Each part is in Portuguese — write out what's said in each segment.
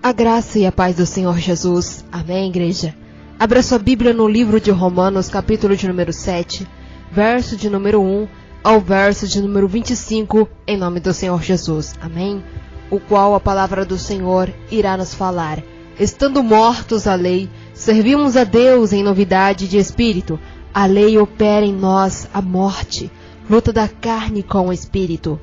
A graça e a paz do Senhor Jesus. Amém, igreja? Abra sua Bíblia no livro de Romanos, capítulo de número 7, verso de número 1 ao verso de número 25, em nome do Senhor Jesus. Amém? O qual a palavra do Senhor irá nos falar. Estando mortos à lei, servimos a Deus em novidade de espírito. A lei opera em nós a morte, luta da carne com o espírito.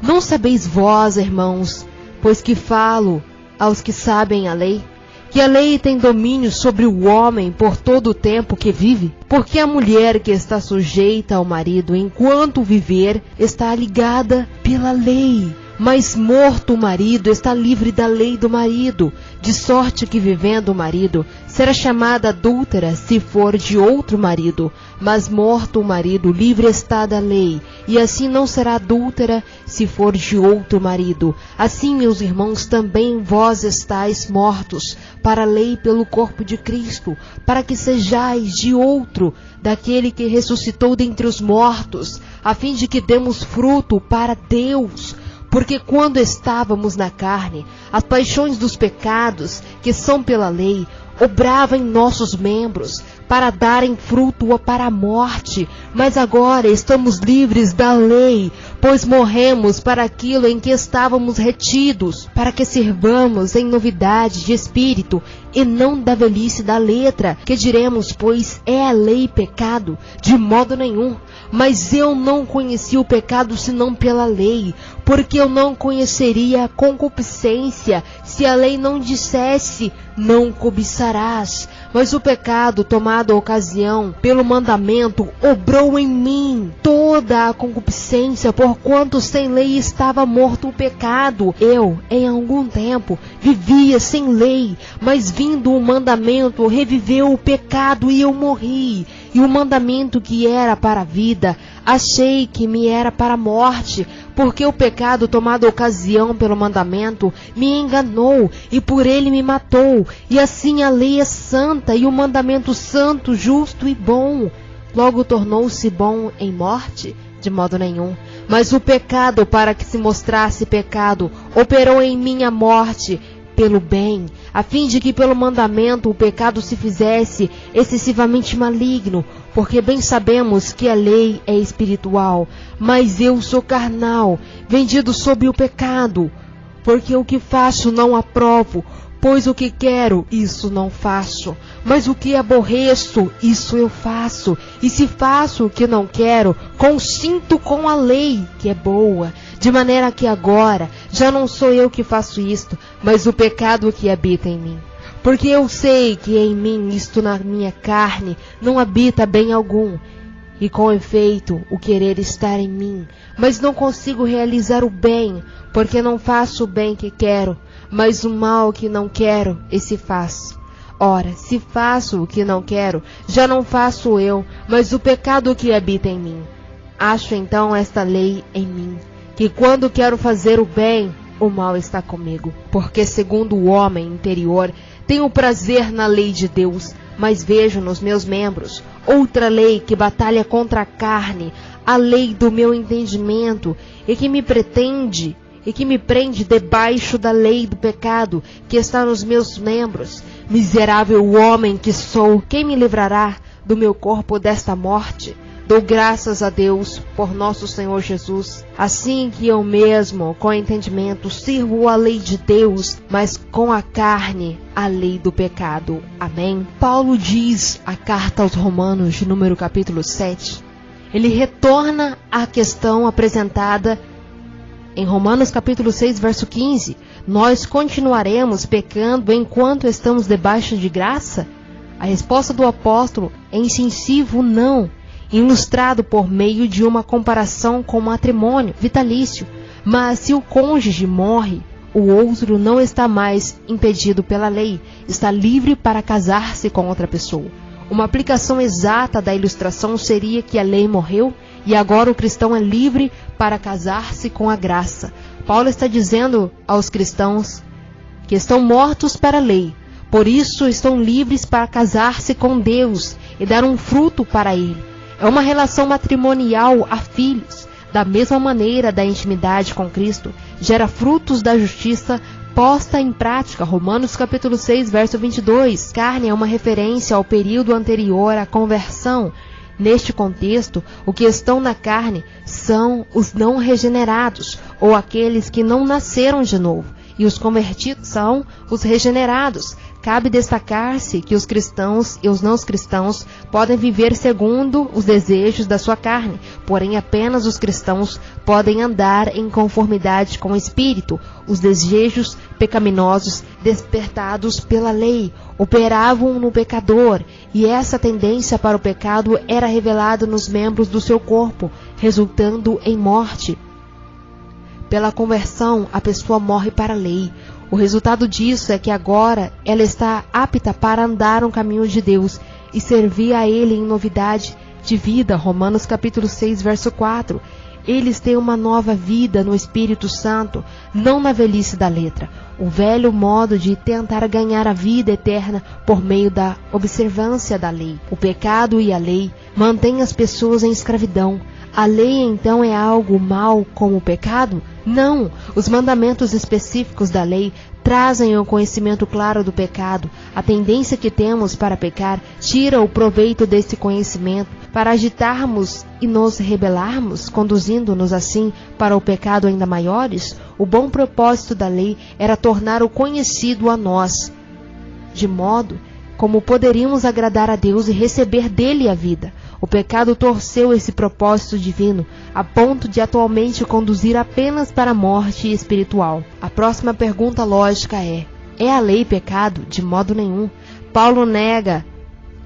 Não sabeis vós, irmãos, pois que falo aos que sabem a lei, que a lei tem domínio sobre o homem por todo o tempo que vive? Porque a mulher que está sujeita ao marido enquanto viver está ligada pela lei. Mas morto o marido está livre da lei do marido, de sorte que vivendo o marido será chamada adúltera se for de outro marido. Mas morto o marido, livre está da lei, e assim não será adúltera se for de outro marido. Assim, meus irmãos, também vós estáis mortos para a lei pelo corpo de Cristo, para que sejais de outro, daquele que ressuscitou dentre os mortos, a fim de que demos fruto para Deus. Porque quando estávamos na carne, as paixões dos pecados, que são pela lei, obravam em nossos membros, para darem fruto para a morte. Mas agora estamos livres da lei, pois morremos para aquilo em que estávamos retidos, para que sirvamos em novidade de espírito, e não da velhice da letra, que diremos, pois é a lei pecado? De modo nenhum. Mas eu não conheci o pecado senão pela lei, porque eu não conheceria a concupiscência se a lei não dissesse, não cobiçarás. Mas o pecado, tomado a ocasião pelo mandamento, obrou em mim toda a concupiscência, porquanto sem lei estava morto o pecado. Eu, em algum tempo, vivia sem lei, mas vindo o mandamento, reviveu o pecado e eu morri. E o mandamento que era para a vida, achei que me era para a morte, porque o pecado, tomado ocasião pelo mandamento, me enganou e por ele me matou. E assim a lei é santa e o mandamento santo, justo e bom. Logo tornou-se bom em morte? De modo nenhum. Mas o pecado, para que se mostrasse pecado, operou em mim a morte pelo bem, a fim de que pelo mandamento o pecado se fizesse excessivamente maligno, porque bem sabemos que a lei é espiritual, mas eu sou carnal, vendido sob o pecado, porque o que faço não aprovo, pois o que quero, isso não faço, mas o que aborreço, isso eu faço, e se faço o que não quero, consinto com a lei, que é boa, de maneira que agora já não sou eu que faço isto, mas o pecado que habita em mim. Porque eu sei que em mim, isto na minha carne, não habita bem algum, e com efeito o querer estar em mim, mas não consigo realizar o bem, porque não faço o bem que quero, mas o mal que não quero, esse faço. Ora, se faço o que não quero, já não faço eu, mas o pecado que habita em mim. Acho então esta lei em mim, que quando quero fazer o bem, o mal está comigo. Porque segundo o homem interior, tenho prazer na lei de Deus, mas vejo nos meus membros outra lei que batalha contra a carne, a lei do meu entendimento, e que me prende debaixo da lei do pecado que está nos meus membros. Miserável homem que sou, quem me livrará do meu corpo desta morte? Dou graças a Deus por nosso Senhor Jesus, assim que eu mesmo, com entendimento, sirvo a lei de Deus, mas com a carne, a lei do pecado. Amém? Paulo diz a carta aos Romanos, de número capítulo 7, ele retorna à questão apresentada em Romanos capítulo 6, verso 15. Nós continuaremos pecando enquanto estamos debaixo de graça? A resposta do apóstolo é incisivo não, ilustrado por meio de uma comparação com o matrimônio vitalício. Mas se o cônjuge morre, o outro não está mais impedido pela lei, está livre para casar-se com outra pessoa. Uma aplicação exata da ilustração seria que a lei morreu e agora o cristão é livre para casar-se com a graça. Paulo está dizendo aos cristãos que estão mortos para a lei, por isso estão livres para casar-se com Deus e dar um fruto para Ele. É uma relação matrimonial a filhos. Da mesma maneira, da intimidade com Cristo gera frutos da justiça posta em prática. Romanos capítulo 6, verso 22. Carne é uma referência ao período anterior à conversão. Neste contexto, os que estão na carne são os não regenerados, ou aqueles que não nasceram de novo, e os convertidos são os regenerados. Cabe destacar-se que os cristãos e os não cristãos podem viver segundo os desejos da sua carne, porém apenas os cristãos podem andar em conformidade com o Espírito. Os desejos pecaminosos despertados pela lei operavam no pecador, e essa tendência para o pecado era revelada nos membros do seu corpo, resultando em morte. Pela conversão, a pessoa morre para a lei. O resultado disso é que agora ela está apta para andar no caminho de Deus e servir a Ele em novidade de vida. Romanos capítulo 6, verso 4. Eles têm uma nova vida no Espírito Santo, não na velhice da letra. O velho modo de tentar ganhar a vida eterna por meio da observância da lei. O pecado e a lei mantêm as pessoas em escravidão. A lei, então, é algo mal como o pecado? Não! Os mandamentos específicos da lei trazem o conhecimento claro do pecado. A tendência que temos para pecar tira o proveito desse conhecimento para agitarmos e nos rebelarmos, conduzindo-nos assim para o pecado ainda maiores. O bom propósito da lei era tornar o conhecido a nós, de modo como poderíamos agradar a Deus e receber dele a vida. O pecado torceu esse propósito divino, a ponto de atualmente conduzir apenas para a morte espiritual. A próxima pergunta lógica é a lei pecado? De modo nenhum. Paulo nega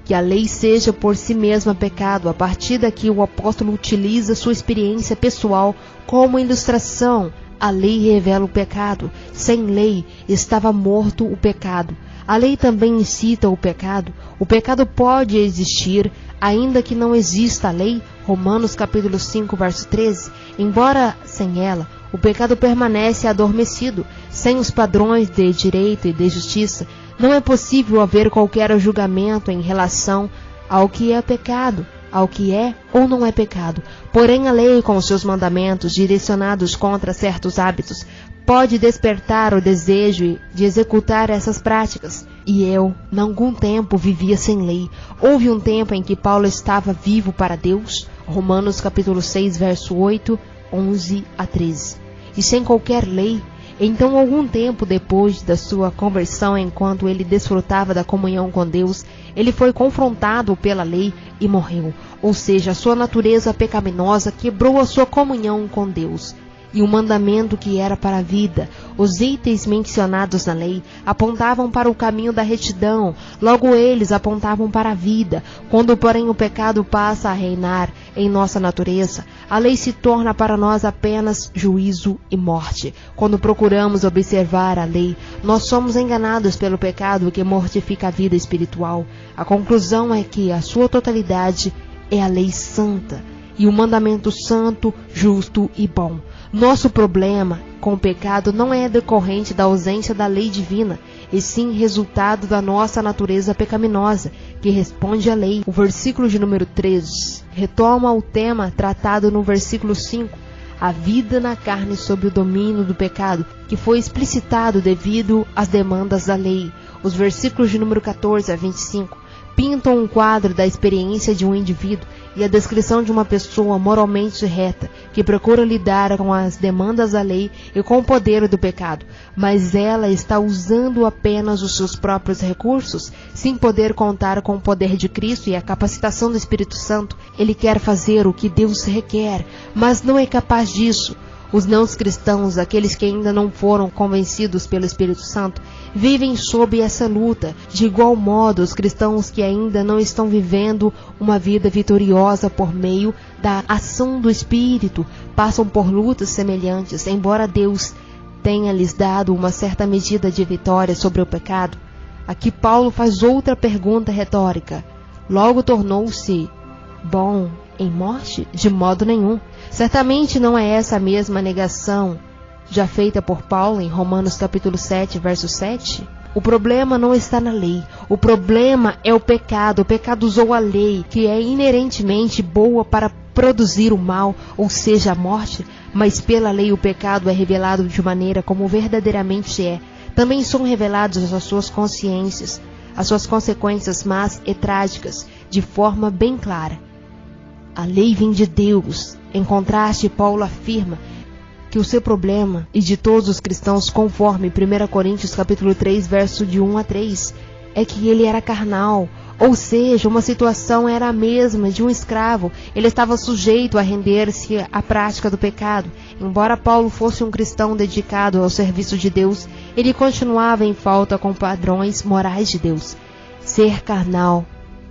que a lei seja por si mesma pecado. A partir daqui o apóstolo utiliza sua experiência pessoal como ilustração. A lei revela o pecado. Sem lei estava morto o pecado. A lei também incita o pecado. O pecado pode existir, ainda que não exista a lei. Romanos capítulo 5, verso 13. Embora sem ela, o pecado permanece adormecido. Sem os padrões de direito e de justiça, não é possível haver qualquer julgamento em relação ao que é pecado, ao que é ou não é pecado. Porém, a lei, com seus mandamentos direcionados contra certos hábitos, pode despertar o desejo de executar essas práticas. E eu, em algum tempo, vivia sem lei. Houve um tempo em que Paulo estava vivo para Deus. Romanos capítulo 6, verso 8, 11 a 13. E sem qualquer lei. Então, algum tempo depois da sua conversão, enquanto ele desfrutava da comunhão com Deus, ele foi confrontado pela lei e morreu. Ou seja, a sua natureza pecaminosa quebrou a sua comunhão com Deus. E o mandamento que era para a vida, os itens mencionados na lei, apontavam para o caminho da retidão, logo eles apontavam para a vida. Quando, porém, o pecado passa a reinar em nossa natureza, a lei se torna para nós apenas juízo e morte. Quando procuramos observar a lei, nós somos enganados pelo pecado que mortifica a vida espiritual. A conclusão é que a sua totalidade é a lei santa, e o mandamento santo, justo e bom. Nosso problema com o pecado não é decorrente da ausência da lei divina, e sim resultado da nossa natureza pecaminosa, que responde à lei. O versículo de número 13 retoma o tema tratado no versículo 5, a vida na carne sob o domínio do pecado, que foi explicitado devido às demandas da lei. Os versículos de número 14 a 25 pintam um quadro da experiência de um indivíduo e a descrição de uma pessoa moralmente reta, que procura lidar com as demandas da lei e com o poder do pecado, mas ela está usando apenas os seus próprios recursos, sem poder contar com o poder de Cristo e a capacitação do Espírito Santo. Ele quer fazer o que Deus requer, mas não é capaz disso. Os não cristãos, aqueles que ainda não foram convencidos pelo Espírito Santo, vivem sob essa luta. De igual modo, os cristãos que ainda não estão vivendo uma vida vitoriosa por meio da ação do Espírito, passam por lutas semelhantes, embora Deus tenha lhes dado uma certa medida de vitória sobre o pecado. Aqui Paulo faz outra pergunta retórica. Logo tornou-se bom em morte? De modo nenhum. Certamente não é essa a mesma negação já feita por Paulo em Romanos capítulo 7, verso 7? O problema não está na lei. O problema é o pecado. O pecado usou a lei, que é inerentemente boa para produzir o mal, ou seja, a morte, mas pela lei o pecado é revelado de maneira como verdadeiramente é, também são revelados às suas consciências, as suas consequências más e trágicas, de forma bem clara. A lei vem de Deus. Em contraste, Paulo afirma que o seu problema, e de todos os cristãos, conforme 1 Coríntios capítulo 3, verso de 1 a 3, é que ele era carnal, ou seja, uma situação era a mesma de um escravo. Ele estava sujeito a render-se à prática do pecado. Embora Paulo fosse um cristão dedicado ao serviço de Deus, ele continuava em falta com padrões morais de Deus. Ser carnal,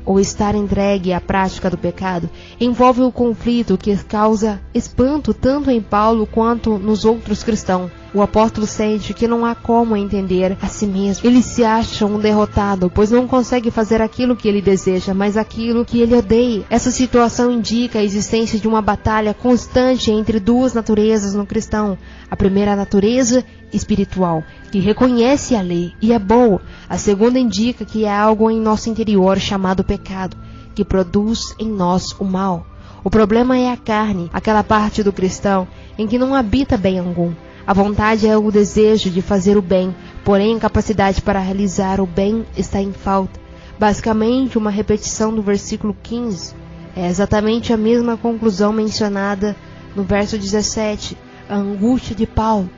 ou estar entregue à prática do pecado, envolve um conflito que causa espanto tanto em Paulo quanto nos outros cristãos. O apóstolo sente que não há como entender a si mesmo. Ele se acha um derrotado, pois não consegue fazer aquilo que ele deseja, mas aquilo que ele odeia. Essa situação indica a existência de uma batalha constante entre duas naturezas no cristão. A primeira natureza espiritual, que reconhece a lei e é boa. A segunda indica que há algo em nosso interior chamado pecado, que produz em nós o mal. O problema é a carne, aquela parte do cristão em que não habita bem algum. A vontade é o desejo de fazer o bem, porém a capacidade para realizar o bem está em falta. Basicamente, uma repetição do versículo 15. É exatamente a mesma conclusão mencionada no verso 17, a angústia de Paulo.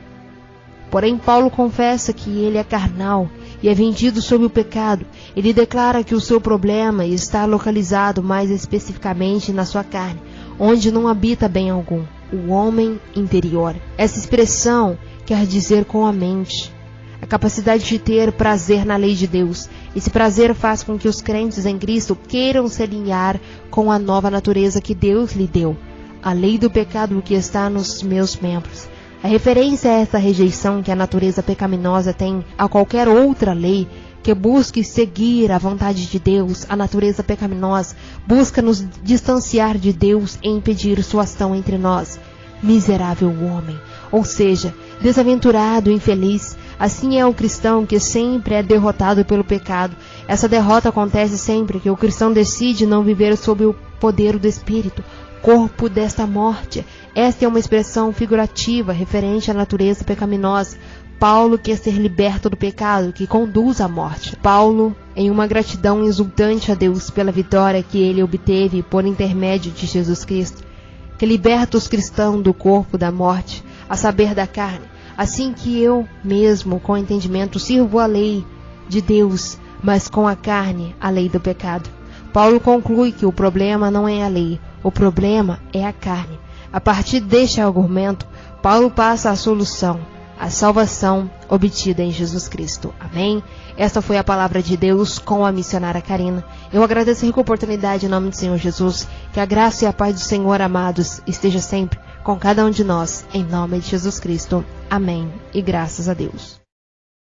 Porém, Paulo confessa que ele é carnal e é vendido sob o pecado. Ele declara que o seu problema está localizado mais especificamente na sua carne, onde não habita bem algum, o homem interior. Essa expressão quer dizer com a mente, a capacidade de ter prazer na lei de Deus. Esse prazer faz com que os crentes em Cristo queiram se alinhar com a nova natureza que Deus lhe deu, a lei do pecado que está nos meus membros. A referência a essa rejeição que a natureza pecaminosa tem a qualquer outra lei que busque seguir a vontade de Deus. A natureza pecaminosa busca nos distanciar de Deus e impedir sua ação entre nós. Miserável homem, ou seja, desaventurado, infeliz. Assim é o cristão que sempre é derrotado pelo pecado. Essa derrota acontece sempre que o cristão decide não viver sob o poder do Espírito, corpo desta morte. Esta é uma expressão figurativa referente à natureza pecaminosa. Paulo quer ser liberto do pecado que conduz à morte. Paulo, em uma gratidão exultante a Deus pela vitória que ele obteve por intermédio de Jesus Cristo, que liberta os cristãos do corpo da morte, a saber, da carne. Assim que eu mesmo, com entendimento, sirvo a lei de Deus, mas com a carne, a lei do pecado. Paulo conclui que o problema não é a lei, o problema é a carne. A partir deste argumento, Paulo passa à solução, a salvação obtida em Jesus Cristo. Amém? Esta foi a palavra de Deus com a missionária Karina. Eu agradeço a oportunidade em nome do Senhor Jesus. Que a graça e a paz do Senhor, amados, esteja sempre com cada um de nós, em nome de Jesus Cristo. Amém. E graças a Deus.